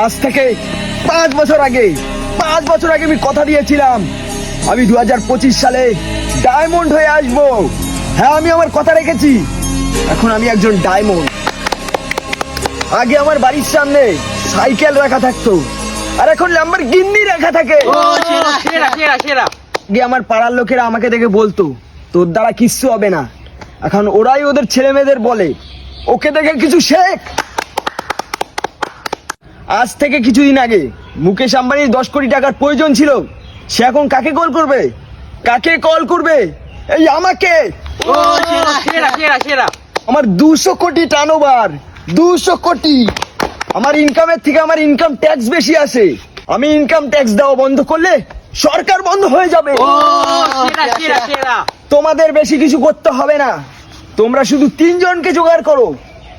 আজ থেকে 5 বছর আগে আমি কথা দিয়েছিলাম আমি 2025 সালে ডায়মন্ড হয়ে আসবো। হ্যাঁ, আমি আমার কথা রেখেছি। এখন আমি একজন ডায়মন্ড। আগে আমার বাড়ির সামনে সাইকেল রাখা থাকতো, আর এখন ল্যাম্বরগিনি রাখা থাকে। আগে আমার পাড়ার লোকেরা আমাকে দেখে বলতো তোর দ্বারা কিচ্ছু হবে না। এখন ওরাই ওদের ছেলে মেয়েদের বলে ওকে দেখে কিছু শেখ। আজ থেকে কিছুদিন আগে মুকেশ আম্বানির 10 কোটি টাকার প্রয়োজন ছিল। সে এখন কাকে কল করবে? এই আমাকে। আমার 200 কোটি টার্নওভার, 200 কোটি। আমার ইনকামের থেকে আমার ইনকাম ট্যাক্স বেশি আসে। আমি ইনকাম ট্যাক্স দেওয়া বন্ধ করলে সরকার বন্ধ হয়ে যাবে। তোমাদের বেশি কিছু করতে হবে না। তোমরা শুধু 3 জনকে জোগাড় করো,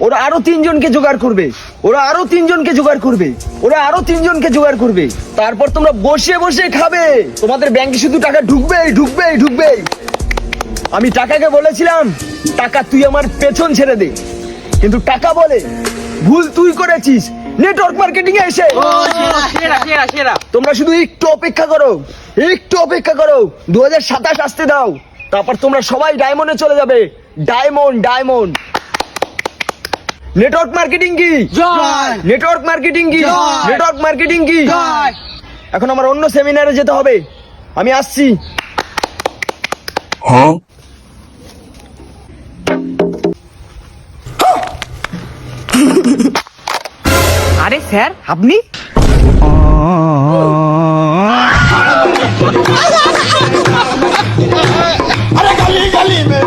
ওরা আরো 3 জনকে জোগাড় করবে, ওরা আরো 3 জনকে জোগাড় করবে, ওরা আরো 3 জনকে জোগাড় করবে। তারপর তোমরা বসে বসে খাবে। তোমাদের ব্যাংকে শুধু টাকা ঢুকবেই। আমি টাকাকে বলেছিলাম টাকা তুই আমার পেছন ছেড়ে দে, কিন্তু টাকা বলে ভুল তুই করেছিস নেটওয়ার্ক মার্কেটিং এ এসে। তোমরা শুধু একটু অপেক্ষা করো, 2027 আসতে দাও, তারপর তোমরা সবাই ডায়মন্ডে চলে যাবে। ডায়মন্ড। নেটওয়ার্ক মার্কেটিং কি? এখন আমার অন্য সেমিনারে যেতে হবে, আমি আসছি। আরে স্যার, আপনি? अरे गली गली में